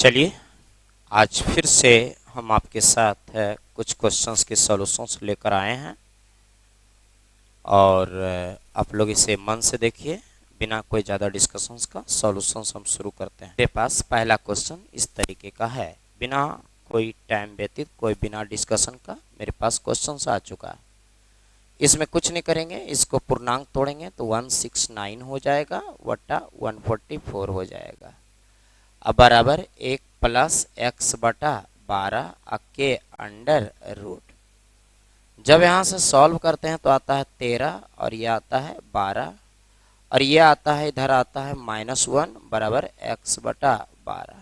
चलिए आज फिर से हम आपके साथ कुछ क्वेश्चंस के सॉल्यूशंस लेकर आए हैं और आप लोग इसे मन से देखिए। बिना कोई ज़्यादा डिस्कशंस का सॉल्यूशंस हम शुरू करते हैं। मेरे पास पहला क्वेश्चन इस तरीके का है, बिना कोई टाइम व्यतीत, कोई बिना डिस्कशन का मेरे पास क्वेश्चंस आ चुका है। इसमें कुछ नहीं करेंगे, इसको पूर्णांक तोड़ेंगे तो 169 हो जाएगा वटा 144 हो जाएगा। अब बराबर 1 प्लस एक्स बटा 12 के अंडर रूट। जब यहाँ से सॉल्व करते हैं तो आता है 13 और ये आता है 12 और ये आता है, इधर आता है -1 बराबर एक्स बटा 12।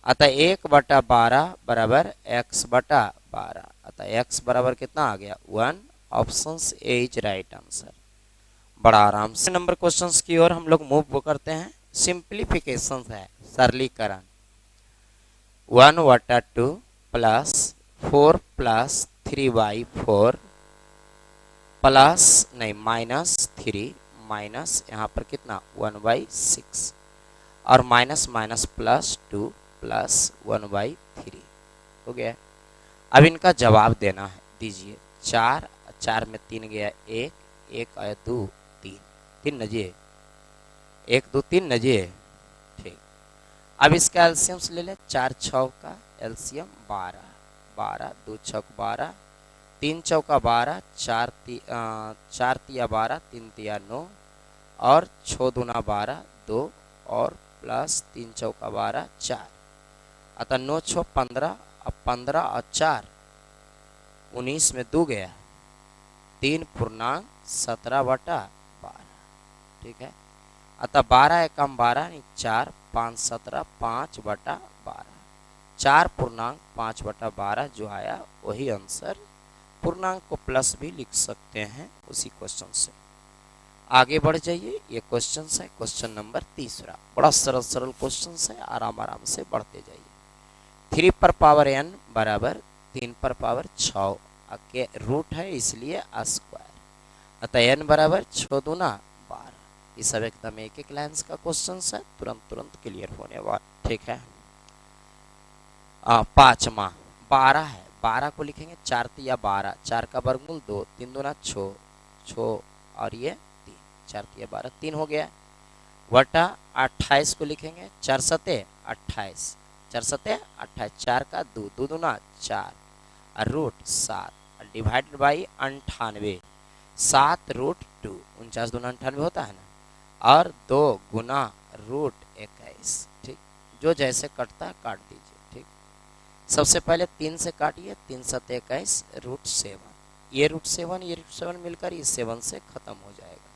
अतः 1 बटा 12 बराबर एक्स बटा 12। अतः एक्स बराबर कितना आ गया 1। Option A is right answer. बड़ा आराम से नंबर क्वेश्चंस की ओर हम लोग मूव करते हैं। सिंप्लीफिकेशन है, सरलीकरण। 1 बटा 2 प्लस 4 प्लस 3/4 प्लस नहीं -3 माइनस यहाँ पर कितना 1/6 और माइनस माइनस +2 प्लस 1/3 हो गया। अब इनका जवाब देना है, दीजिए। 4 में 3 गया 1 1 आया 2 3 3 नजिए 1 2 3 नजिए। ठीक, अब इसका एलसीएम ले लें। 4 6 का एलसीएम 12 12 2 6 12 3 चौका 12 4 तिया 12 3 तिया 9 और 6 दूना 12 2 और प्लस 3 चौका 12 4। अतः 9 6 15। अब 15 और 4 19 में 2 गया 3 पूर्णांक 17 बटा 12। ठीक है, अतः 12 एकम 12 नहीं 4 5 17 5 बटा 12। 4 पूर्णांक 5 बटा 12 जो आया वही आंसर। पूर्णांक को प्लस भी लिख सकते हैं उसी क्वेश्चन से। आगे बढ़ जाइए, ये क्वेश्चन है क्वेश्चन नंबर तीसरा। बड़ा सरल सरल क्वेश्चन है, आराम आराम से बढ़ते जाइए। 3 पर पावर n बराबर 3 पर पावर 6 के रूट है, इसलिए स्क्वायर। अतः n बराबर 6 दूना 12। ये सब एकदम एक एक लाइन का क्वेश्चन है, तुरंत तुरंत क्लियर होने वाला। ठीक है, पांचवा 12 है। 12 को लिखेंगे 4 तिया 12, 4 का वर्गमूल 2 3 दूना 6 6 और ये 3 4 तिया 12 3 हो गया। वटा 28 को लिखेंगे 4 सते 28 4 सते 28 4 का 2 2 दूना 4 और रूट 7 डिवाइडेड बाई 98 7 रूट 2 49 दूना 98 होता है ना, और 2 गुना रूट 21। ठीक, जो जैसे कटता है काट दीजिए। ठीक, सबसे पहले 3 से काटिए, 3 7 21 रूट 7। ये रूट 7 ये रूट 7 मिलकर ये 7 से खत्म हो जाएगा।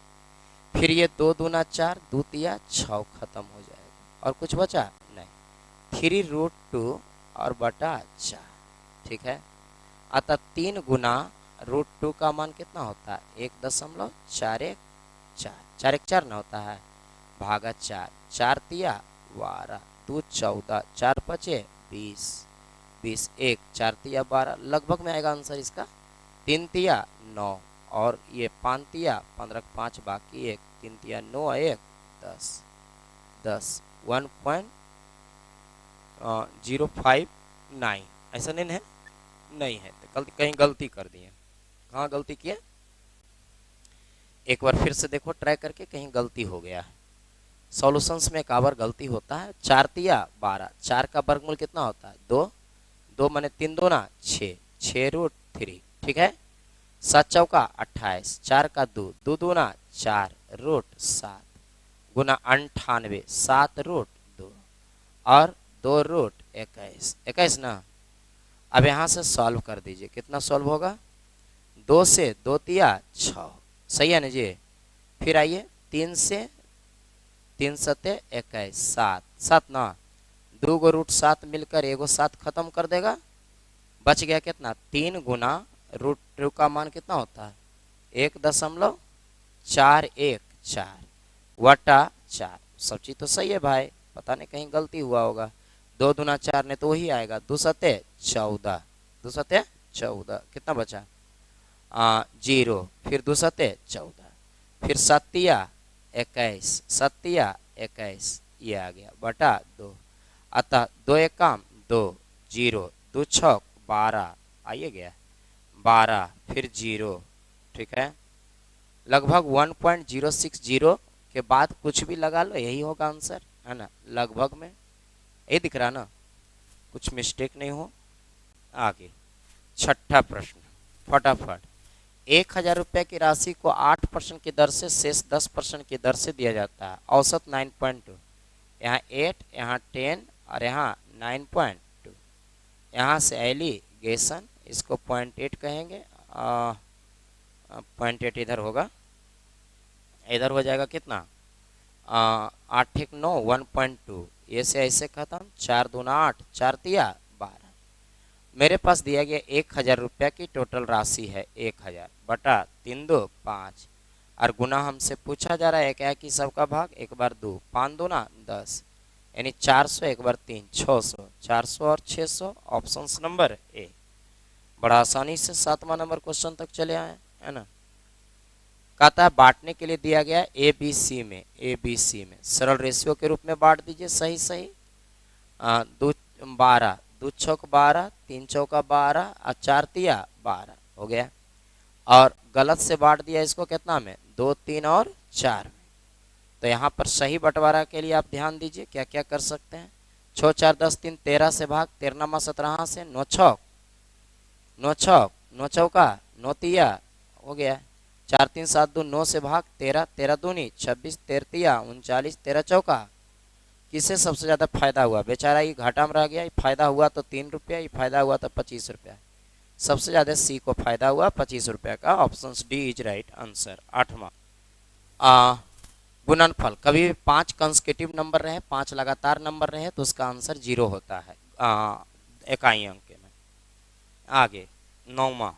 फिर ये 2 दूना 4 2 तिया 6 खत्म हो जाएगा और कुछ बचा नहीं। 3 रूट 2 और बटा 4। ठीक है, अतः 3 गुना रूट 2 का मान कितना होता है 1.41 4 4 1 4 ना होता है, भागा 4 4 तिया 12 2 14 4 5 20 20 1 4 तिया 12 लगभग में आएगा आंसर इसका। 3 तिया 9 और ये 5 तिया 15 5 बाकी 1 3 तिया 9 1 10 10 1.059। ऐसा नहीं है, नहीं है तो गलती, कहीं गलती कर दिए। कहाँ गलती किए, एक बार फिर से देखो ट्राई करके, कहीं गलती हो गया है। सॉल्यूशंस में एक आवर गलती होता है। 4 तिया 12, 4 का वर्गमूल कितना होता है 2 2 माने 3 2 ना 6 6 रूट 3। ठीक है, 7 चौका 28 4 का 2 2 2 ना 4 रूट 7 गुना 98 7 रूट 2 और 2 रूट 21 21 ना। अब यहाँ से सॉल्व कर दीजिए, कितना सॉल्व होगा 2 से 2 तिया 6, सही है ना जी। फिर आइए 3 से 3 सते 21 7 7 ना 2 गो रूट 7 मिलकर एगो 7 खत्म कर देगा। बच गया कितना 3 गुना रूट 2 का मान कितना होता है 1.414 वटा 4। सब चीज तो सही है भाई, पता नहीं कहीं गलती हुआ होगा। 2 दूना 4 ने तो वही आएगा 2 सते 14 2 सते 14 कितना बचा 0 फिर 2 सते 14 फिर 7 तिया 21 7 तिया 21 ये आ गया बटा 2 अतः दो एक काम दो, जीरो, दो छक 12, आइए गया 12, फिर जीरो, ठीक है। लगभग 1.060 के बाद कुछ भी लगा लो, यही होगा आंसर, है ना, लगभग में ये दिख रहा ना, कुछ मिस्टेक नहीं हो। आगे छठा प्रश्न, फटाफट। 1,000 रुपये की राशि को 8% की दर से शेष 10% की दर से दिया जाता है, औसत 9.2, यहाँ 8, यहाँ 10 और यहाँ 9.2। यहाँ से एलिगेशन, इसको 0.8 कहेंगे, 0.8 इधर होगा, इधर हो जाएगा कितना, 8 एक 9, 1.2, ये से ऐसे खत्म, 4 दूना 8, 4 तिया 12। मेरे पास दिया गया 1,000 रुपया की टोटल राशि है 1,000 बटा 3 दो 5, और गुना हमसे पूछा जा रहा है क्या कि सबका भाग, एक बार 2, 5 दूना 10, यानी 400, एक बार 3, 600, 400 और 600, ऑप्शन नंबर ए। बड़ा आसानी से 7वां नंबर क्वेश्चन तक चले आए, है ना। कहता है बांटने के लिए दिया गया ए बी सी में सरल रेशियो के रूप में बांट दीजिए, सही सही। 2 12, 2 छक 12, 3 चौका 12 और 4 तिया 12 हो गया। और गलत से बांट दिया इसको कितना में, 2 3 और 4 में। तो यहाँ पर सही बंटवारा के लिए आप ध्यान दीजिए क्या क्या कर सकते हैं। 6 4 10 3 13 से भाग, 13 17 से 9 छक 9 छक 9 चौका 9 तिया हो गया। 4 3 7 2 9 से भाग, 13 13 दूनी 26, 13 तिया 39, 13 चौका। किसे सबसे ज़्यादा फायदा हुआ, बेचारा ये घाटा में रह गया, ये फायदा हुआ तो 3 रुपया, ये फायदा हुआ तो 25 रुपया। सबसे ज़्यादा सी को फायदा हुआ 25 रुपया का, option D is right answer. 8वां गुणनफल, कभी भी 5 कंसेक्यूटिव नंबर रहे, 5 लगातार नंबर रहे तो उसका आंसर 0 होता है इकाई अंक में। आगे 9वां,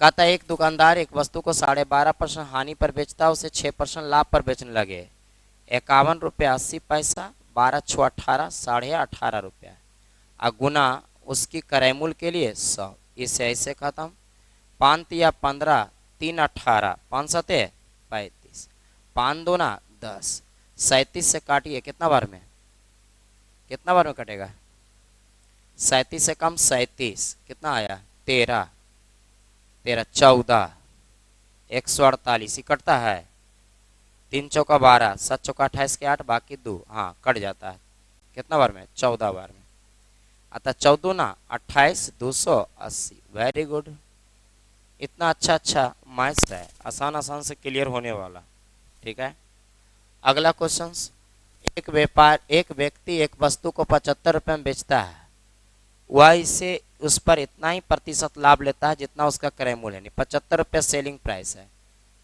कहता है एक दुकानदार एक वस्तु को 12.5% हानि पर बेचता है, उसे 6% लाभ पर बेचने लगे। 51 रुपये 80 पैसा, 12 6 18, 18.5 रुपया, और गुना उसकी क्रय मूल्य के लिए 100, इसे ऐसे खत्म। 5 तिया 15, 3 18, 5 सते 35, 5 दूना 10, 37 से काटिए कितना बार में, कितना बार में कटेगा, 37 से कम 37, कितना आया 13, 13 14, 148, कटता है, 3 चौका 12, 7 चौका 28 के 8, बाकी 2, हाँ कट जाता है, कितना बार में 14 बार में। अतः 14 ना 28, 280, वेरी गुड। इतना अच्छा मैथ्स है, आसान आसान से क्लियर होने वाला, ठीक है। अगला क्वेश्चन, एक व्यक्ति एक वस्तु को 75 रुपये में बेचता है, वह इसे उस पर इतना ही प्रतिशत लाभ लेता है जितना उसका क्रय मूल्य है, 75 रुपये सेलिंग प्राइस है।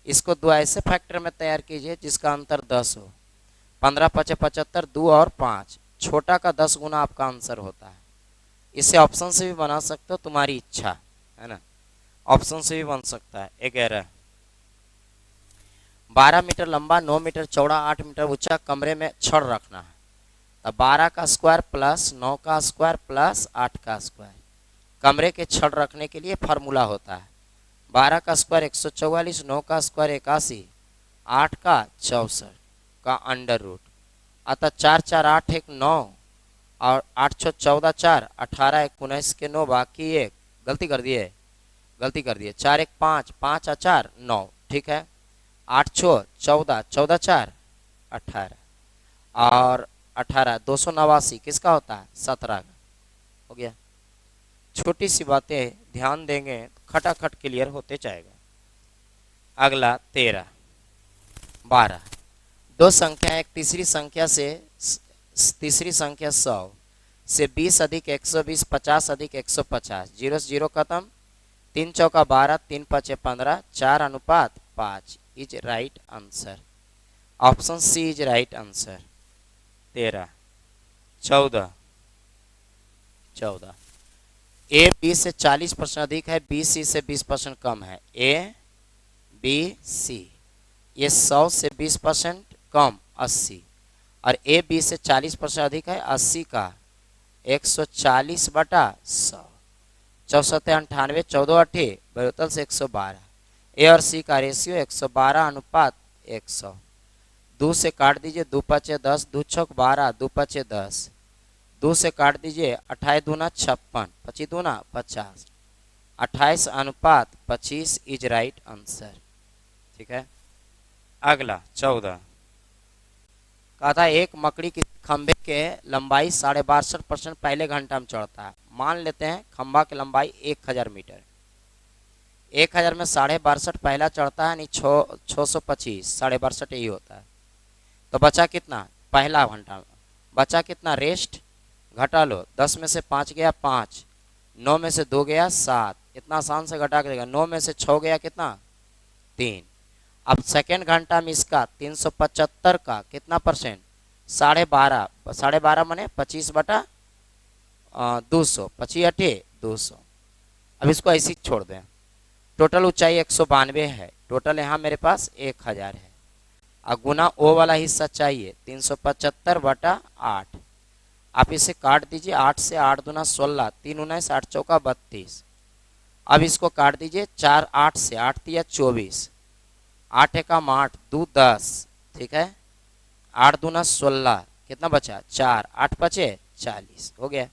इसको दो ऐसे फैक्टर में तैयार कीजिए जिसका अंतर 10 हो। 15 5 75, 2 और 5, छोटा का 10 गुना आपका आंसर होता है। इसे ऑप्शन से भी बना सकते हो, तुम्हारी इच्छा है ना, ऑप्शन से भी बन सकता है। 11, 12 मीटर लंबा, 9 मीटर चौड़ा, 8 मीटर ऊंचा कमरे में छड़ रखना है। तो 12 का स्क्वायर प्लस 9 का स्क्वायर प्लस 8 का स्क्वायर। कमरे के छड़ रखने के लिए फार्मूला होता है 12 का स्क्वायर 144, 9 का स्क्वायर 81, 8 का 64 का अंडर रूट। अतः 4 4 8 1 9 और 8 6 14 4, 18 1 19 के 9, बाकी 1, गलती कर दिए 4 1 5, 5 4 9, ठीक है। 8 6 14, 14 4 18, और 18 289 किसका होता है 17 का, हो गया। छोटी सी बातें ध्यान देंगे खटाखट क्लियर होते जाएगा। अगला 13, 12, दो संख्या एक तीसरी संख्या 100 से 20 अधिक 120, 50 अधिक 150, 0 से 0 खत्म। 3 चौका 12, 3 5 15, 4 अनुपात 5 is right answer, option C is right answer. 13, 14, A B से 40% अधिक है, बी सी से 20% कम है। ए बी सी, ये 100 से 20% कम 80, और ए बी से 40% अधिक है, 80 का 140 बटा 100, 64 98, 14 8 72 से 112। ए और सी का रेशियो 112 अनुपात 100। 2 से काट दीजिए, 2 पचे 10, 2 छक 12, 2 पचे 10, 2 से काट दीजिए, 28 दूना 56, 25 दूना 50, 28 अनुपात 25 इज राइट आंसर। ठीक है। अगला 14 कहा था एक मकड़ी की खंभे के लंबाई 62.5% पहले घंटा में चढ़ता है। मान लेते हैं खंभा की लंबाई 1000 मीटर, 1000 में 62.5 पहला चढ़ता है, यानी 625, 62.5 यही होता है। तो बचा कितना पहला घंटा में, बचा कितना रेस्ट, घटा लो, 10 में से 5 गया 5, 9 में से 2 गया 7, इतना आसान से घटा के देगा, 9 में से 6 गया कितना 3। अब सेकेंड घंटा में इसका 375 का कितना परसेंट, 12.5, 12.5 मने 25/200, 25 200। अब इसको ऐसे ही छोड़ दें। टोटल ऊंचाई 192 है, टोटल यहाँ मेरे पास 1000 है। अब गुना ओ वाला हिस्सा चाहिए 375/8। आप इसे काट दीजिए, 8 से 8 दूना 16, 3 19, 8 चौका 32। अब इसको काट दीजिए 4 8 से, 8 तिया 24, 8 एकम 8, 2 10, ठीक है, 8 दूना 16, कितना बचा 4, 8 पचे 40 हो गया।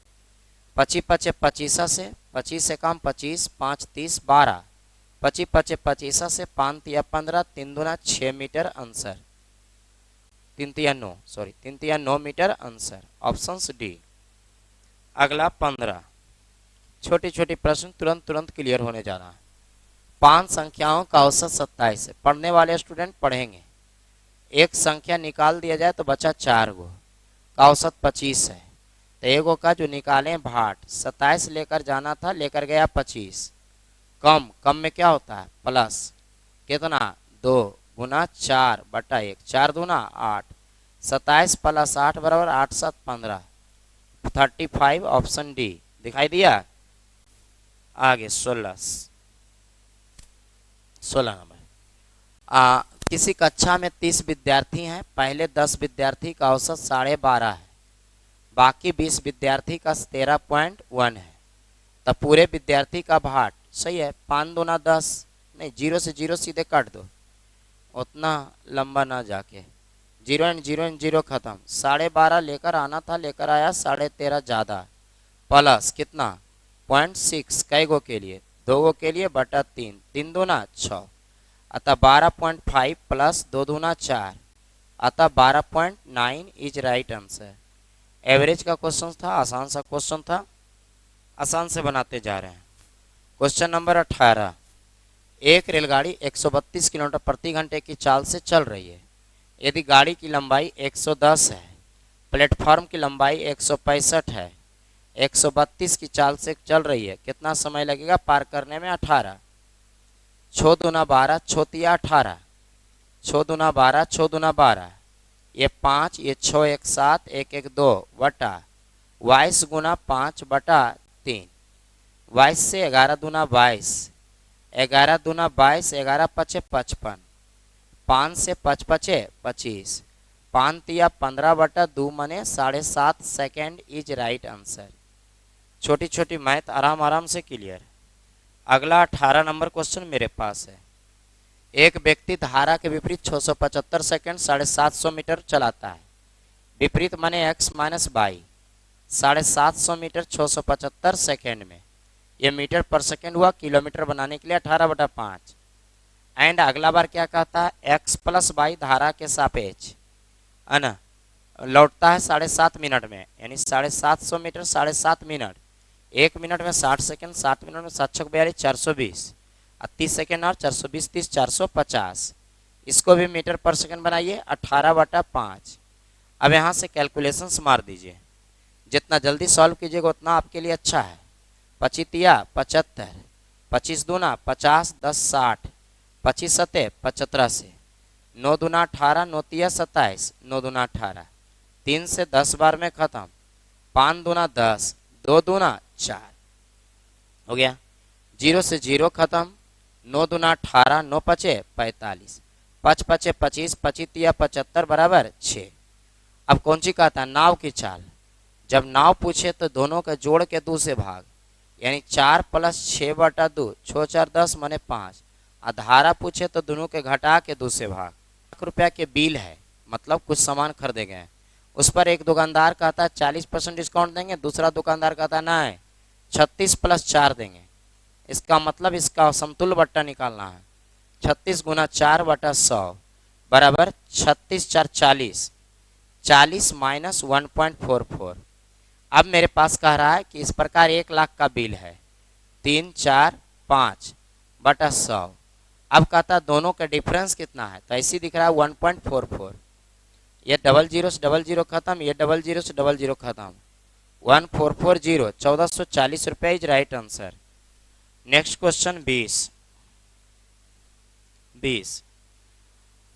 25 पचे 25 से, 25 एकम 25, 5 30 12, 25 पचे 25 से, 5 तिया 15, 3 दूना 6 मीटर आंसर, 3 तिया 9, सॉरी 3 तिया 9 मीटर आंसर, ऑप्शन डी। अगला 15 छोटी छोटी प्रश्न तुरंत तुरंत क्लियर होने जा रहा है। 5 संख्याओं का औसत 27 है। पढ़ने वाले स्टूडेंट पढ़ेंगे, एक संख्या निकाल दिया जाए तो बचा 4 गो का औसत 25 है, तो एगो का जो निकालें भाट, 27 लेकर जाना था, लेकर गया 25, कम कम में क्या होता है प्लस, कितना 2 गुना 4/1, 4 दूना 8, 27 प्लस 8 बराबर 8 7 15, 35, ऑप्शन डी दिखाई दिया। आगे 16 नंबर, किसी कक्षा में 30 विद्यार्थी हैं, पहले 10 विद्यार्थी का औसत 12.5 है, बाकी 20 विद्यार्थी का 13.1 है, तब पूरे विद्यार्थी का भाट सही है 5 दूना 10, नहीं 0 से 0 सीधे काट दो, उतना लंबा ना जाके, 0 एंड 0 एंड 0 खत्म, 12.5 लेकर आना था, लेकर आया 13.5 ज़्यादा, प्लस कितना 0.6 कई गो के लिए, 2 गो के लिए बटा 3, 3 दूना 6, अतः 12.5 प्लस 2 दूना 4, अतः 12.9 इज राइट आंसर। एवरेज का क्वेश्चन था, आसान सा क्वेश्चन था, आसान से बनाते जा रहे हैं। क्वेश्चन नंबर 18, एक रेलगाड़ी 132 किलोमीटर प्रति घंटे की चाल से चल रही है। यदि गाड़ी की लंबाई 110 है, प्लेटफॉर्म की लंबाई 165 है, 132 की चाल से चल रही है, कितना समय लगेगा पार करने में 18, 6 दूना 12, 6 तिया 18, 6 दूना 12, 6 दूना 12, ये 5, ये 6 1 7, 1 1 2 बटा 22 गुना 5/3, 22 से 11 दूना 22, 11 दूना 22, 11 पचे 55, 5 से 5 पचे 25, 5 तिया 15/2 मने 7.5 सेकेंड इज राइट आंसर। छोटी छोटी मैथ आराम आराम से क्लियर। अगला 18 नंबर क्वेश्चन मेरे पास है। एक व्यक्ति धारा के विपरीत 675 सेकेंड 750 मीटर चलाता है। विपरीत माने x minus by, 750 metre 675 second में, ये मीटर पर सेकेंड हुआ, किलोमीटर बनाने के लिए 18/5। एंड अगला बार क्या कहता है, x प्लस बाई धारा के सापेक्ष है ना, लौटता है 7.5 मिनट में, यानी 750 मीटर 7.5 मिनट, 1 मिनट में 60 सेकेंड, 60 मिनट में 7 छक 42 420, 30 सेकेंड और 420 30 450, इसको भी मीटर पर सेकेंड बनाइए 18/5। अब यहाँ से कैलकुलेशंस मार दीजिए, जितना जल्दी सॉल्व कीजिएगा उतना आपके लिए अच्छा है। 25 तिया 75, 25 दूना 50, 10 60, 25 सते 75 से, 9 दूना 18, 9 तिया 27, 9 दूना 18, 3 से 10 बार में खत्म, 5 दूना 10, 2 दूना 4 हो गया, 0 से 0 खत्म, 9 दूना 18, 9 पचे 45, 5 पचे 25, 25 तिया 75 बराबर 6। अब कौन सी कहता है, नाव की चाल। जब नाव पूछे तो दोनों के जोड़ के 2 से भाग, यानी 4 प्लस 6/2, 6 4 10 मने 5। धारा पूछे तो दोनों के घटा के 2 से भाग। ₹1 के बिल है, मतलब कुछ सामान खरीदे गए, उस पर एक दुकानदार कहता है 40% डिस्काउंट देंगे, दूसरा दुकानदार कहता है नहीं 36 + 4 देंगे। इसका मतलब इसका समतुल्य बट्टा निकालना है। 36 × 4/100 बराबर 36 × 4 = 40, 40 - 1.44। अब मेरे पास कह रहा है कि इस प्रकार 1 लाख का बिल है 345/100। अब कहता दोनों का डिफरेंस कितना है, तो ऐसे दिख रहा है 1.44। ये डबल जीरो से डबल जीरो खत्म, ये डबल जीरो से डबल जीरो खत्म, 1440, 1440 रुपये is right answer. Next question 20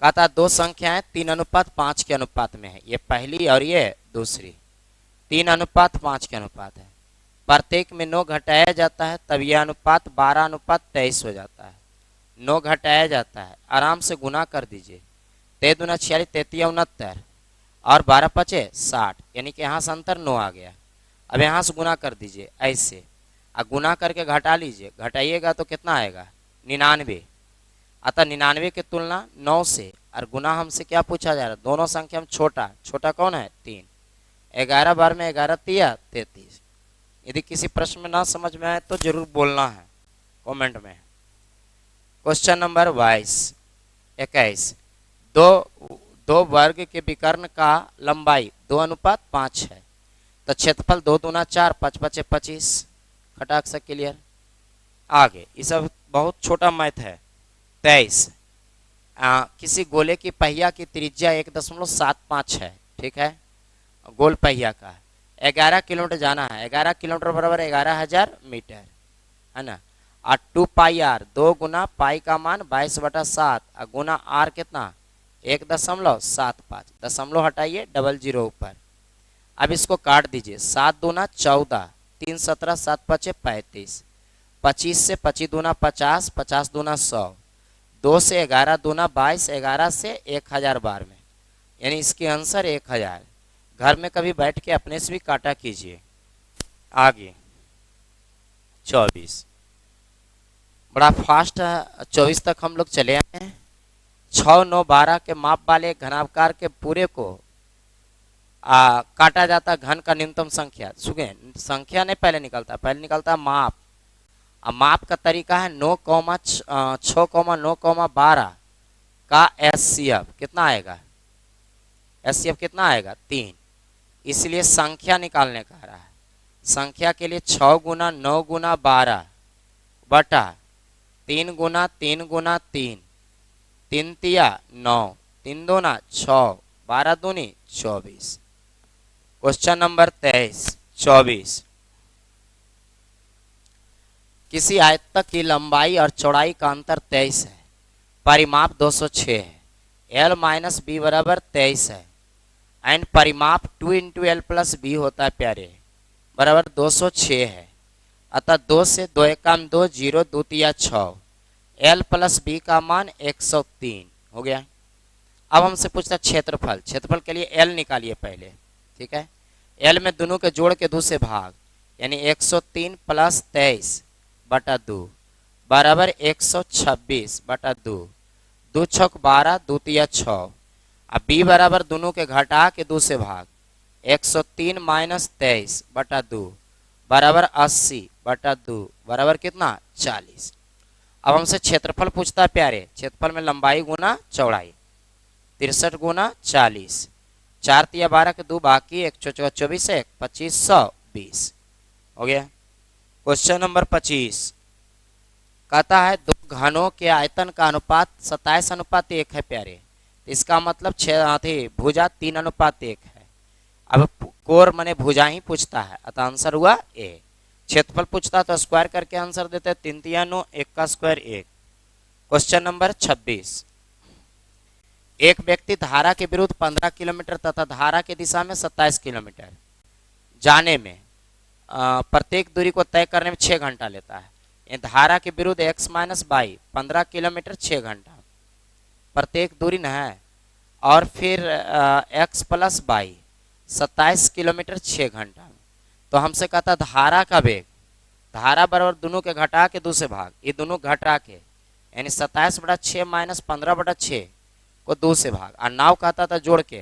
कहता दो संख्याएं 3:5 के अनुपात में है, ये पहली और ये दूसरी 3:5 के अनुपात है। प्रत्येक में 9 घटाया जाता है, तब यह अनुपात 12:23 हो जाता है। 9 घटाया जाता है, आराम से गुना कर दीजिए। 3 दूना 46, 33 69 और 12 पचे 60, यानी कि यहाँ से अंतर 9 आ गया। अब यहाँ से गुना कर दीजिए ऐसे, और गुना करके घटा लीजिए, घटाइएगा तो कितना आएगा 99। अतः 99 की तुलना 9 से, और गुना हमसे क्या पूछा जा रहा है, दोनों संख्या में छोटा कौन है 3। 11 बार में 11 तिया 33। यदि किसी प्रश्न में ना समझ में आए तो जरूर बोलना है कमेंट में। क्वेश्चन नंबर 21 दो वर्ग के विकर्ण का लंबाई 2:5 है, तो क्षेत्रफल 2 दूना 4, 5 पचे 25। खटाक से क्लियर। आगे ये सब बहुत छोटा मैथ है। 23 किसी गोले की पहिया की त्रिज्या 1.75 है, ठीक है, गोल पहिया का 11 किलोमीटर जाना है। 11 किलोमीटर बराबर 11,000 मीटर है ना। और 2πr 2 गुना पाई का मान 22/7 गुना r कितना 1.75। दशमलव हटाइए, डबल जीरो ऊपर। अब इसको काट दीजिए, 7 दूना 14, 3 17, 7 पचे 35, 25 से 25 दूना 50, 50 दूना 100, 2 से 11 दूना 22, 11 से 1000 बार में, यानी इसके आंसर 1000। घर में कभी बैठ के अपने से भी काटा कीजिए। आगे 24 बड़ा फास्ट है। 24 तक हम लोग चले आए हैं। 6, 9, 12 के माप वाले घनाकार के पूरे को काटा जाता घन का न्यूनतम संख्या। सुने, संख्या नहीं पहले निकलता माप। अब माप का तरीका है 9,6,9,12 का एचसीएफ कितना आएगा, एचसीएफ कितना आएगा 3। इसलिए संख्या निकालने का रहा है। संख्या के लिए 6 गुना 9 गुना 12 बटा 3 गुना 3 गुना 3, 3 तिया 9, 3 दूना 6, 12 दूनी 24। क्वेश्चन नंबर 24 किसी आयतक की लंबाई और चौड़ाई का अंतर 23 है, परिमाप 206 है, l - b बराबर 23 है, एंड परिमाप 2 × l + b होता है प्यारे, बराबर 206 है। अतः 2 से 2 एकम 2, 0 2 तिया 6, l + b का मान 103 हो गया। अब हमसे पूछता है क्षेत्रफल के लिए l निकालिए पहले, ठीक है। l में दोनों के जोड़ के 2 से भाग, यानी 103 + 23/2 बराबर 126/2, 2 छक 12, 2 तिया 6। अब b बराबर दोनों के घटा के 2 से भाग, 103 - 23/2 बराबर 80/2 बराबर कितना 40। अब हमसे क्षेत्रफल पूछता है प्यारे। क्षेत्रफल में लंबाई गुना चौड़ाई 63 गुना 40, 4 तिया 12 के 2 बाकी, 1 चौका 24, 1 2520 हो गया। क्वेश्चन नंबर 25 कहता है दो घनों के आयतन का अनुपात 27:1 है प्यारे। इसका मतलब भुजा 3:1 है। अब कोर माने भुजा ही पूछता है, अतः आंसर हुआ ए। क्षेत्रफल पूछता तो स्क्वायर करके आंसर देते, 3 तिया 9, 1 का स्क्वायर 1। क्वेश्चन नंबर 26 एक व्यक्ति धारा के विरुद्ध 15 किलोमीटर तथा धारा की दिशा में 27 किलोमीटर जाने में प्रत्येक दूरी को तय करने में 6 घंटा लेता है। धारा के विरुद्ध x - y 15 किलोमीटर 6 घंटा प्रत्येक दूरी न है, और फिर x + y 27 किलोमीटर 6 घंटा। तो हमसे कहता धारा का वेग, धारा बराबर दोनों के घटा के 2 से भाग, ये दोनों घटा के, यानी 27/6 - 15/6 वो 2 से भाग, और 9 कहता था जोड़ के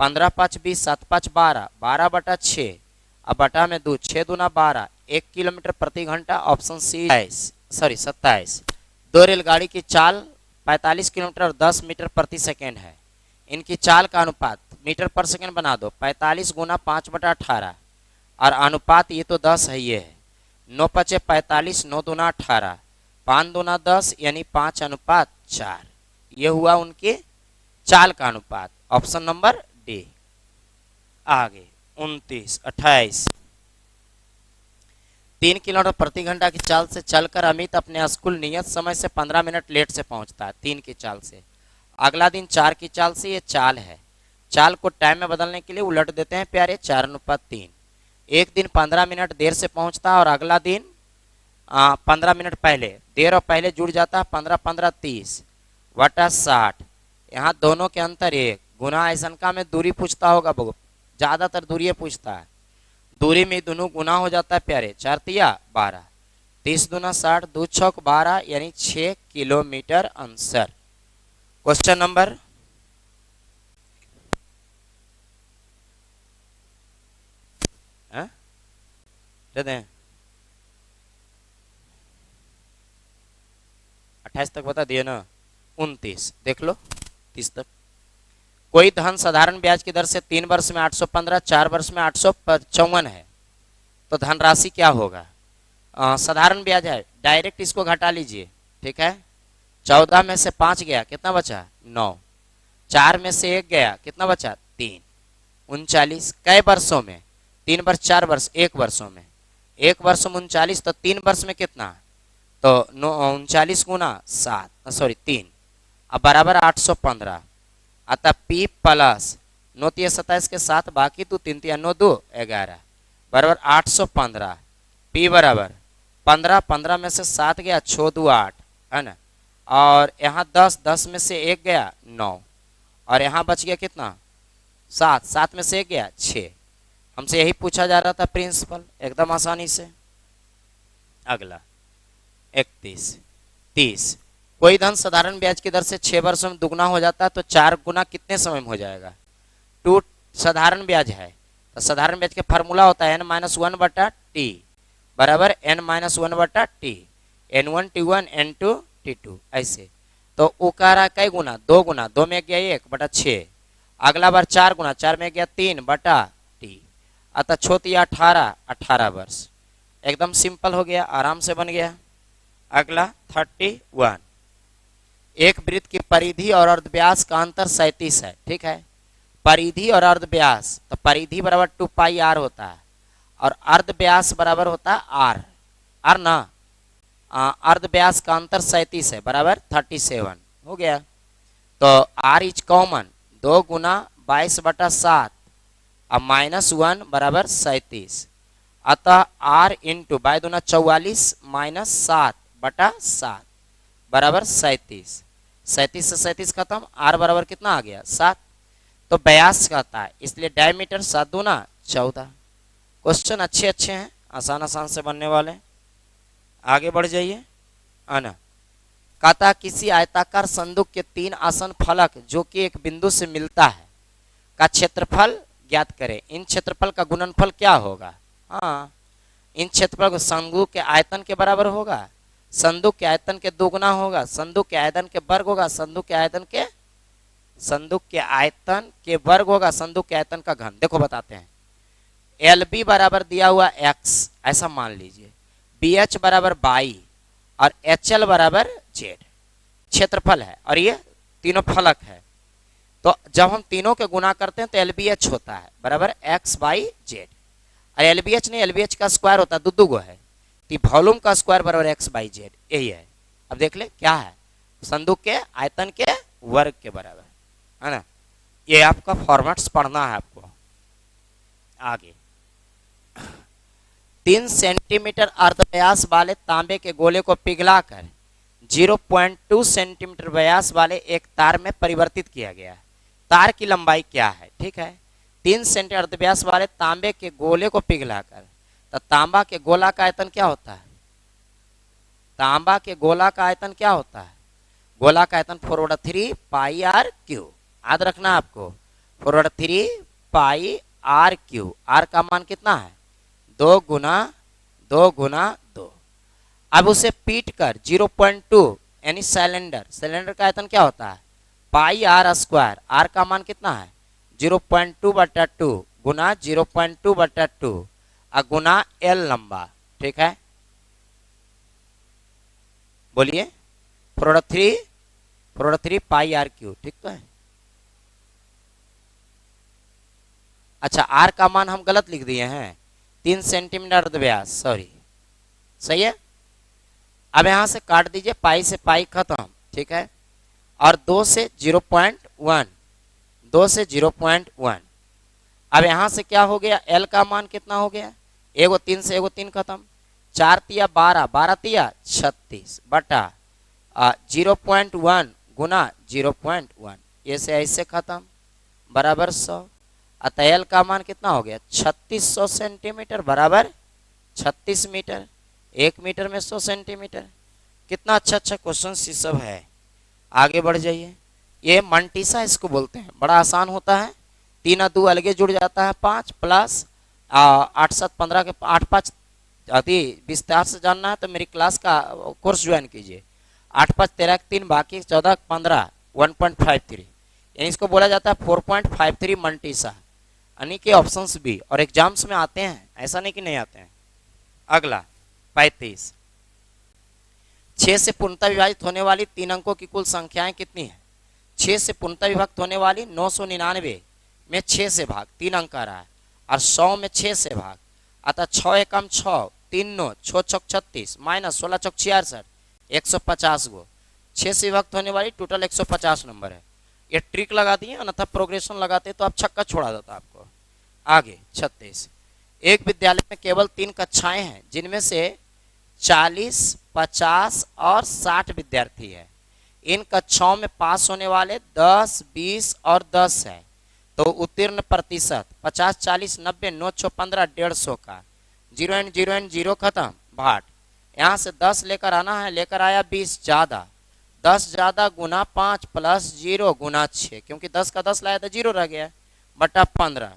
15 5 20 7 5 12, 12/6, अब बटा में 2, 6 दूना 12, 1 किलोमीटर प्रति घंटा। Option C 27। दो रेलगाड़ी की चाल 45 किलोमीटर और 10 मीटर प्रति सेकेंड है। इनकी चाल का अनुपात मीटर पर सेकेंड बना दो, 45 गुना 5/18, और अनुपात ये तो 10 है, ये है 9 5 45, 9 दूना 18, 5 दूना 10, यानी 5:4। ये हुआ उनके चाल का अनुपात। Option number D. आगे 29 28। 3 किलोमीटर प्रति घंटा की चाल से चलकर अमित अपने स्कूल नियत समय से 15 मिनट लेट से पहुंचता है, 3 की चाल से। अगला दिन 4 की चाल से, ये चाल है। चाल को टाइम में बदलने के लिए उलट देते हैं प्यारे, 4:3। एक दिन 15 मिनट देर से पहुंचता है और अगला दिन 15 मिनट पहले। देर और पहले जुड़ जाता है, 15 15 30 बटा 60। यहाँ दोनों के अंतर 1 गुना। ऐसा में दूरी पूछता होगा, बहुत ज़्यादातर दूरी पूछता है। दूरी में दोनों गुना हो जाता है प्यारे, 4 तिया 12, 30 दूना 60, 2 छक 12, यानी 6 किलोमीटर आंसर। क्वेश्चन नंबर दे दें 28 तक बता दिए ना, 29 देख लो 30 तक। कोई धन साधारण ब्याज की दर से 3 वर्ष में 815, 4 वर्ष में 855 है, तो धनराशि क्या होगा? साधारण ब्याज है, डायरेक्ट इसको घटा लीजिए, ठीक है। 14 में से 5 गया, कितना बचा? 9। 4 में से 1 गया, कितना बचा? 3। 39। कई वर्षों में? 3 वर्ष 4 वर्ष, 1 वर्षों में। 1 वर्ष में 39, तो 3 वर्ष में कितना? तो 39 गुना 7, सॉरी 3, अब बराबर 815। अतः P प्लस 9 3 27 के साथ बाकी तो 3 3 9 2 11 बराबर 815। P बराबर 15, 15 में से 7 गया, 6 2 8, है ना। और यहाँ 10, 10 में से 1 गया 9, और यहाँ बच गया कितना? 7, 7 में से 1 गया 6। हमसे यही पूछा जा रहा था प्रिंसिपल, एकदम आसानी से। अगला 31 30। कोई धन साधारण ब्याज की दर से 6 वर्षों में दुगना हो जाता है, तो 4 गुना कितने समय में हो जाएगा? 2 साधारण ब्याज है, तो साधारण ब्याज का फार्मूला होता है n-1/t बराबर n-1/t, n1 t1 n2 t2, ऐसे। तो वो कह रहा है कई गुना? 2 गुना, 2 में गया 1/6। अगला बार 4 गुना, 4 में गया 3/t, अतः 6 18, 18 वर्ष। एकदम सिंपल हो गया, आराम से बन गया। अगला 31। एक वृत्त की परिधि और अर्धव्यास का अंतर 37 है, ठीक है। परिधि और अर्धव्यास, तो परिधि बराबर 2πr होता है, और अर्धव्यास बराबर होता है r ना। अर्धव्यास का अंतर 37 है, बराबर 37 हो गया। तो r इज कॉमन, 2 गुना 22/7 और -1 बराबर 37। अतः r इंटू 2 दूना 44 -7/7 बराबर 37। 37 से 37 खत्म, r बराबर कितना आ गया? 7। तो व्यास कहता है, इसलिए डायमीटर 7 दूना 14। क्वेश्चन अच्छे अच्छे हैं, आसान आसान से बनने वाले। आगे बढ़ जाइए। आना कहता किसी आयताकार संदूक के 3 आसन फलक जो कि एक बिंदु से मिलता है का क्षेत्रफल ज्ञात करें। इन क्षेत्रफल का गुणनफल क्या होगा? हाँ, इन क्षेत्रफल को संदूक के आयतन के बराबर होगा, संदूक के आयतन के 2 गुना होगा, संदूक के आयतन के वर्ग होगा, संदूक के आयतन के वर्ग होगा, संदूक के आयतन का घन। देखो बताते हैं। LB बराबर दिया हुआ x, ऐसा मान लीजिए। BH बराबर y और HL बराबर z क्षेत्रफल है, और ये तीनों फलक है। तो जब हम तीनों के गुना करते हैं तो LBH होता है बराबर x y z, और LBH नहीं, LBH का स्क्वायर होता है, दो गो है, तो वॉल्यूम का स्क्वायर बराबर x y z, यही है। अब देख ले क्या है, संदूक के आयतन के वर्ग के बराबर, है ना। ये आपका फॉर्मेट्स पढ़ना है आपको। आगे 3 सेंटीमीटर अर्धव्यास वाले तांबे के गोले को पिघलाकर 0.2 सेंटीमीटर व्यास वाले एक तार में परिवर्तित किया गया है। तार की लंबाई क्या है? ठीक है, 3 सेंटीमीटर अर्धव्यास वाले तांबे के गोले को पिघलाकर, तो तांबा के गोला का आयतन क्या होता है? तांबा के गोला का आयतन क्या होता है? गोला का आयतन 4/3 πr³ याद रखना आपको, 4/3 πr³। आर का मान कितना है 2 × 2 × 2। अब उसे पीट कर 0.2 यानी सिलेंडर का आयतन क्या होता है πr²। आर का मान कितना है 0.2/2 गुना 0.2/2 गुना एल लंबा। ठीक है, बोलिए 4/3 πr³। ठीक तो है। अच्छा, आर का मान हम गलत लिख दिए हैं, 3 सेंटीमीटर अर्धव्यास, सॉरी, सही है। अब यहां से काट दीजिए, पाई से पाई खत्म। ठीक है, और 2 से 0.1, 2 से 0.1। अब यहां से क्या हो गया, एल का मान कितना हो गया, एगो 3 से एगो 3 खत्म, 4 तिया 12, 12 तिया 36 बटा 0.1 गुना 0.1, ये से ऐसे खत्म बराबर 100। अतः एल का मान कितना हो गया 3600 सेंटीमीटर बराबर 36 मीटर। 1 मीटर में 100 सेंटीमीटर। कितना अच्छा अच्छा क्वेश्चन ये सब है। आगे बढ़ जाइए। ये मंटीसा इसको बोलते हैं, बड़ा आसान होता है। 3 और 2 अलगे जुड़ जाता है 5 प्लस 8 7 15 के 8 5 अति विस्तार से जानना है तो मेरी क्लास का कोर्स ज्वाइन कीजिए। 8 5 13 3 बाकी 14 15 1.53, यानी इसको बोला जाता है 4.53 मंटीसा, यानी कि ऑप्शंस बी। और एग्जाम्स में आते हैं, ऐसा नहीं कि नहीं आते हैं। अगला 35, 6 से पूर्णतः विभाजित होने वाली 3 अंकों की कुल संख्याएं कितनी है। 6 से पूर्णतः विभक्त होने वाली 999 में 6 से भाग 3 अंक आ रहा है, और 100 में 6 से भाग, अतः 6 एकम 6, 3 9, 6 चौक 36 माइनस 16 चौक 66, 150 गो 6 से विभक्त होने वाली टोटल 150 नंबर है। ये ट्रिक लगा दिए, अन्यथा प्रोग्रेशन लगाते तो आप छक्का छोड़ा देता आपको। आगे 36, एक विद्यालय में केवल 3 कक्षाएं हैं, जिनमें से 40, 50 और 60 विद्यार्थी है। इन कक्षाओं में पास होने वाले 10, 20 और 10 है, तो उत्तीर्ण प्रतिशत 50, 40, 90, 9, 6, 15, 150 का। 0 एंड 0 एंड 0 खत्म, भाट। यहाँ से 10 लेकर आना है, लेकर आया 20 ज़्यादा, 10 ज़्यादा गुना 5 प्लस 0 गुना 6, क्योंकि 10 का 10 लाया था 0 रह गया, बटा 15।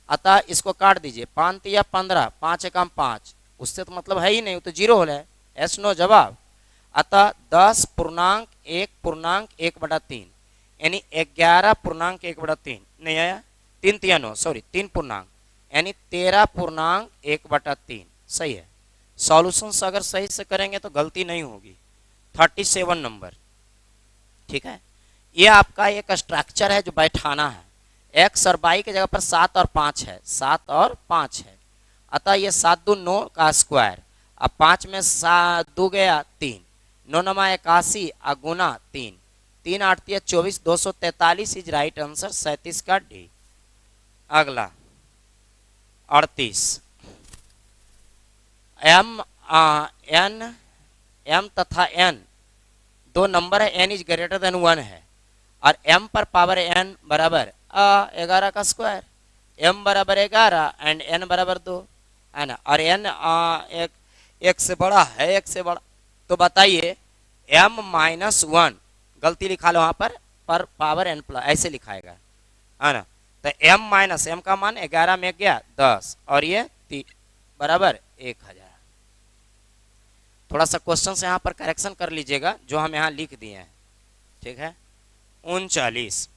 अतः इसको काट दीजिए, 5 तिया 15, 5 एकम 5, उससे तो मतलब है ही नहीं, वो तो 0 हो रहा है, एस नो जवाब। अतः 10.1/3 यानी 11.1/3 नहीं आया, 3 तिया 9, सॉरी 3 पूर्णांक यानी 13.1/3 सही है। सॉल्यूशंस अगर सही से करेंगे तो गलती नहीं होगी। 37 नंबर। ठीक है, ये आपका एक स्ट्रक्चर है जो बैठाना है। एक्स और वाई की जगह पर 7 और 5 है, 7 और 5 है, अतः ये 7 दूनी 9 का स्क्वायर। अब 5 में 2 गया 3, 9 9 81 गुना 3, 3 8 3 24, 243 इज राइट आंसर, 37 का डी। अगला 38, एम तथा एन दो नंबर है, एन इज ग्रेटर देन 1 है, और एम पर पावर एन बराबर 11 का स्क्वायर, एम बराबर 11 एंड एन बराबर 2 है ना, और एन एक से बड़ा है, एक से बड़ा, तो बताइए m - 1 गलती लिखा लो वहां पर पावर n प्लस ऐसे लिखाएगा है ना। तो m का मान 11 में गया 10 और ये 3 बराबर 1000। थोड़ा सा क्वेश्चन से यहाँ पर करेक्शन कर लीजिएगा जो हम यहाँ लिख दिए हैं। ठीक है, 39,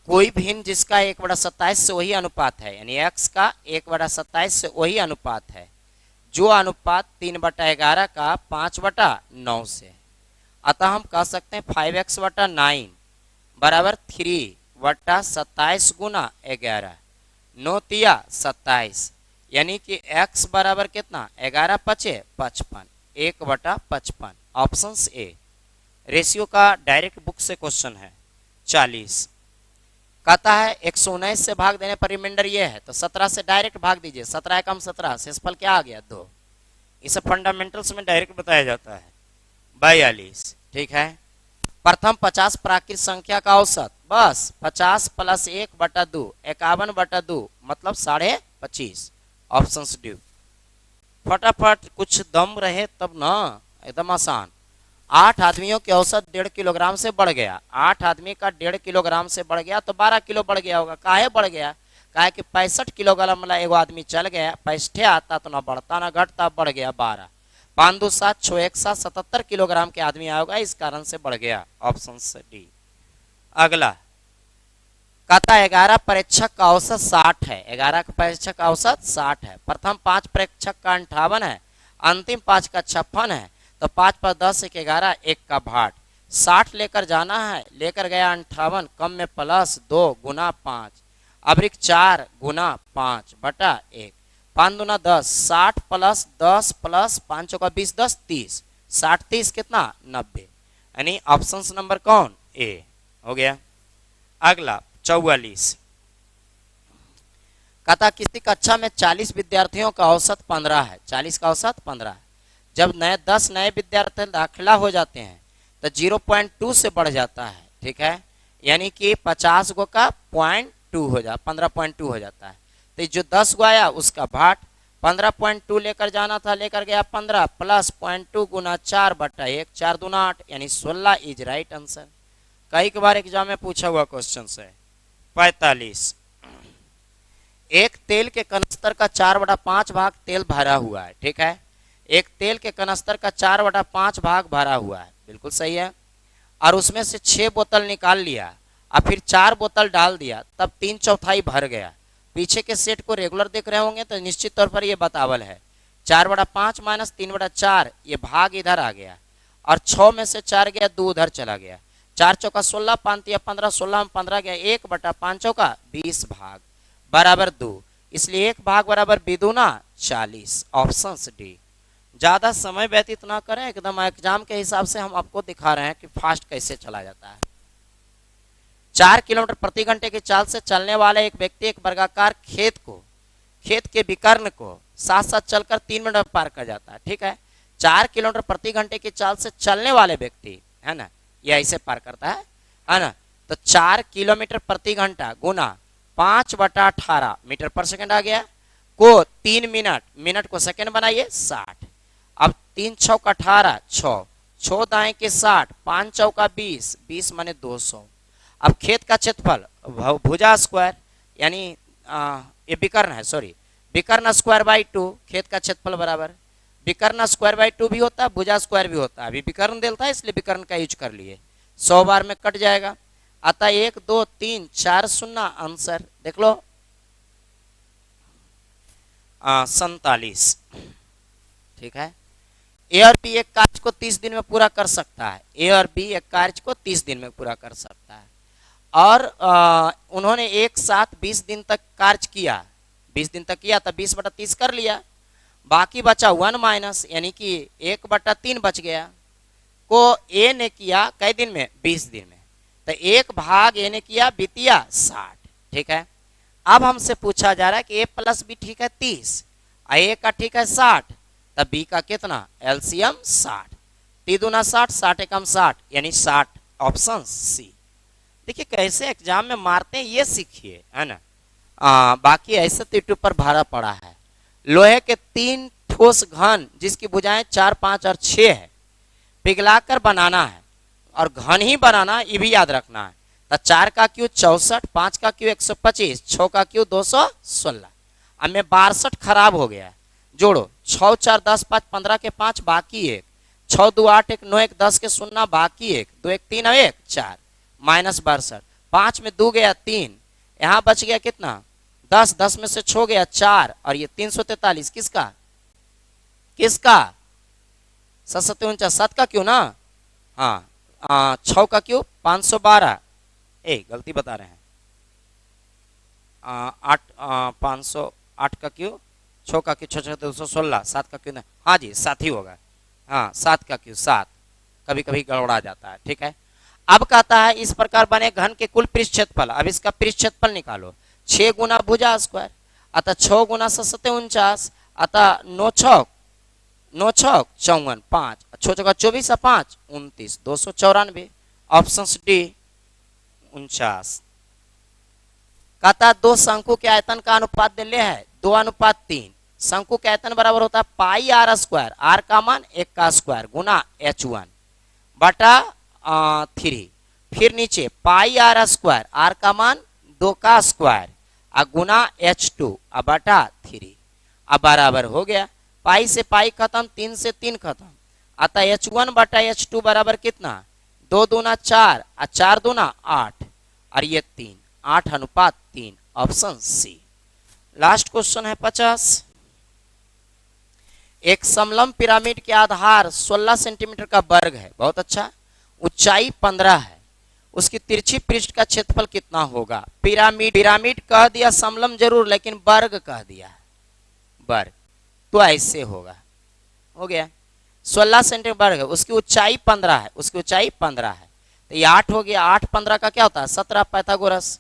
कोई भिन्न जिसका 1/27 से वही अनुपात है, यानी x का 1/27 से वही अनुपात है, जो अनुपात 3/11 का 5/9 से। अतः हम कह सकते हैं 5x/9 बराबर 3/27 गुना 11, 9 तिया 27, यानी कि x बराबर कितना 11 पचे 55, 1/55। Option A. रेशियो का डायरेक्ट बुक से क्वेश्चन है। 40 कहता है 119 से भाग देने पर रिमाइंडर ये है, तो 17 से डायरेक्ट भाग दीजिए, 17 एकम 17, शेषफल क्या आ गया 2। इसे फंडामेंटल्स में डायरेक्ट बताया जाता है। 42, ठीक है, प्रथम 50 प्राकृत संख्या का औसत बस 50 + 1/2 51/2 मतलब 25.5। Option D. फटाफट कुछ दम रहे तब ना, एकदम आसान। 8 आदमियों के औसत 1.5 किलोग्राम से बढ़ गया। 8 आदमी का 1.5 किलोग्राम से बढ़ गया तो 12 किलो बढ़ गया होगा। काहे बढ़ गया? काहे कि 65 किलोग्राम वाला एगो आदमी चल गया, 65 आता तो ना बढ़ता ना घटता, बढ़ गया 12। 5 2 7 6 1 7 77 किलोग्राम के आदमी आएगा, इस कारण से बढ़ गया। Option D. अगला कहता 11 परीक्षक का औसत 60 है। 11 का परीक्षक का औसत 60 है। प्रथम 5 परीक्षक का 58 है, अंतिम 5 का 56 है। तो 5 पर 10 1 11, 1 का भाट। 60 लेकर जाना है, लेकर गया 58, कम में प्लस 2 गुना 5, अभिक 4 गुना 5 बटा 1। 5 दूना 10, 60 प्लस 10 प्लस 5 चौका 20 10 30, 60 30 कितना 90, यानी ऑप्शन नंबर कौन? ए हो गया। अगला 44 कहता किसी कक्षा में 40 विद्यार्थियों का औसत 15 है। 40 का औसत 15 है। जब 10 नए विद्यार्थी दाखिला हो जाते हैं तो 0.2 से बढ़ जाता है, ठीक है, यानी कि 50 गो का 0.2 हो जाता, 15.2 हो जाता है। तो जो 10 गो आया उसका भाट 15.2 लेकर जाना था, लेकर गया 15 प्लस 0.2 गुना 4 बटा 1, 4 दूना 8, यानी 16 इज राइट आंसर। कई बार एग्जाम में पूछा हुआ क्वेश्चन है। 45 एक तेल के कनस्तर का 4/5 भाग तेल भरा हुआ है, ठीक है। एक तेल के कनस्तर का 4/5 भाग भरा हुआ है, बिल्कुल सही है। और उसमें से 6 बोतल निकाल लिया और फिर 4 बोतल डाल दिया, तब 3/4 भर गया। पीछे के सेट को रेगुलर देख रहे होंगे तो निश्चित तौर पर ये बतावल है। 4/5 माइनस 3/4, ये भाग इधर आ गया और 6 में से 4 गया, 2 उधर चला गया। 4 चौका 16, 5 तिया 15, 16 में 15 गया, 1/5 चौका 20 भाग बराबर 2, इसलिए 1 भाग बराबर बिदुना 40। Option D. ज़्यादा समय व्यतीत ना करें, एकदम एग्जाम के हिसाब से हम आपको दिखा रहे हैं कि फास्ट कैसे चला जाता है। 4 किलोमीटर प्रति घंटे की चाल से चलने वाला एक व्यक्ति एक वर्गाकार खेत के विकर्ण को साथ साथ चलकर 3 मिनट में पार कर जाता है, ठीक है। 4 किलोमीटर प्रति घंटे की चाल से चलने वाले व्यक्ति, है ना, ये ऐसे पार करता है ना। तो 4 किलोमीटर प्रति घंटा गुना 5/18 मीटर पर सेकंड आ गया, को 3 मिनट, मिनट को सेकंड बनाइए 60। अब 3 चौका 18, 6 दाएं के 60, 5 चौका 20, 20 माने 200। अब खेत का क्षेत्रफल भुजा स्क्वायर, यानी ये विकर्ण है, सॉरी, विकर्ण स्क्वायर बाई 2, खेत का क्षेत्रफल बराबर विकर्ण स्क्वायर बाई 2 भी होता है, भुजा स्क्वायर भी होता है। अभी विकर्ण देता है इसलिए विकर्ण का यूज कर लिए, 100 बार में कट जाएगा। अतः 1 2 3 4 शून्य, आंसर देख लो 47, ठीक है। ए और बी एक कार्य को 30 दिन में पूरा कर सकता है। ए और बी एक कार्य को 30 दिन में पूरा कर सकता है और उन्होंने एक साथ 20 दिन तक कार्य किया, 20 दिन तक किया तो 20/30 कर लिया, बाकी बचा 1 माइनस, यानी कि 1/3 बच गया, को ए ने किया कई दिन में? 20 दिन में। तो 1 भाग ए ने किया बीतिया 60, ठीक है। अब हमसे पूछा जा रहा है कि ए प्लस बी ठीक है 30, ए का ठीक है 60, तब बी का कितना? एलसीएम 60, 3 दूना 60, 60 एकम 60, यानी 60, ऑप्शन सी। देखिए कैसे एग्जाम में मारते हैं ये सीखिए, है ना। बाकी ऐसे तो यूट्यूब पर भरा पड़ा है। लोहे के 3 ठोस घन जिसकी भुजाएं 4 5 और 6 है, पिघलाकर बनाना है और घन ही बनाना, ये भी याद रखना है। तो 4 का क्यू 64, 5 का क्यू 125, 6 का क्यू 216। अब में 62 खराब हो गया है, जोड़ो 6 4 10 5 15 के 5 बाकी 1, 6 2 8 1 9 1 10 के 0 बाकी 1, 2 1 3 और 1 4, माइनस 62। 5 में 2 गया 3, यहाँ बच गया कितना? 10, 10 में से 6 गया 4, और ये 343 किसका? किसका? 7 49, 7 का क्यों ना, हाँ 6 का क्यों 512, गलती बता रहे हैं, 8 508 का क्यों, 6 का क्यों 6 216, 7 का क्यों ना, हाँ जी 7 ही होगा, हाँ 7 का क्यों 7, कभी कभी गड़बड़ा जाता है, ठीक है। अब कहता है इस प्रकार बने घन के कुल पृष्ठ क्षेत्रफल, अब इसका पृष्ठ क्षेत्रफल निकालो। 6 गुना भुजा स्क्वायर, अतः 6 गुना 7 49, अतः 9 6 54, 5 6 चौका 24 और 5 29, 294, ऑप्शन डी 49। कहता 2 शंकु के आयतन का अनुपात दिले है 2:3। शंकु के आयतन बराबर होता है पाई आर स्क्वायर, आर का मान 1 का स्क्वायर गुना H1, बटा 3, फिर नीचे पाई आर स्क्वायर, आर का मान 2 का स्क्वायर गुना H2 बटा 3, अब बराबर हो गया। पाई से पाई खत्म, 3 से 3 खत्म, अतः H1 बटा H2 बराबर कितना, 2 दूना 4 और 4 दूना 8 और ये 3, 8:3, ऑप्शन सी। लास्ट क्वेश्चन है 50। एक समलंब पिरामिड के आधार 16 सेंटीमीटर का वर्ग है, बहुत अच्छा, ऊंचाई 15 है, उसकी तिरछी पृष्ठ का क्षेत्रफल कितना होगा। पिरामिड कह दिया, समलंब जरूर, लेकिन वर्ग कह दिया, वर्ग, तो ऐसे होगा, हो गया 16 सेंटीमीटर वर्ग है, उसकी ऊंचाई 15 है, उसकी ऊंचाई 15 है, तो ये 8 हो गया, 8 15 का क्या होता है 17, पाइथागोरस।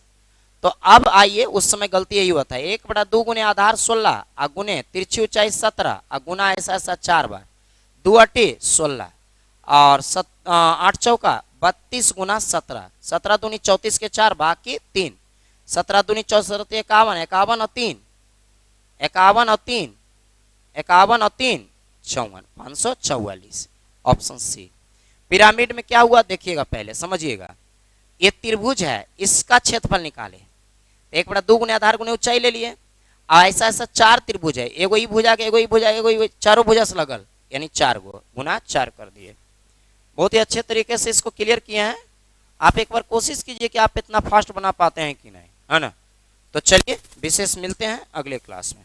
तो अब आइए, उस समय गलती यही होता है, 1/2 गुने आधार 16 गुने तिरछी ऊंचाई 17 गुना ऐसा ऐसा 4 बार, 2 अटे 16 और 8 चौका 32 गुना 17, 17 दूनी 34 के 4 बाकी 3, 17 दूनी 64 51, 51 और 3 51 और 3 51 और 3 54, 544, ऑप्शन सी। पिरामिड में क्या हुआ देखिएगा, पहले समझिएगा, ये त्रिभुज है, इसका क्षेत्रफल निकाले, 1/2 गुने आधार गुने ऊंचाई ले लिए, ऐसा ऐसा 4 त्रिभुज है, एगो ई भुजा के, एगो ई भुजा, एगो चारों भुजा से लगल, यानी 4 गो गुना 4 कर दिए। बहुत ही अच्छे तरीके से इसको क्लियर किए हैं। आप एक बार कोशिश कीजिए कि आप इतना फास्ट बना पाते हैं कि नहीं, है ना। तो चलिए विशेष मिलते हैं अगले क्लास में।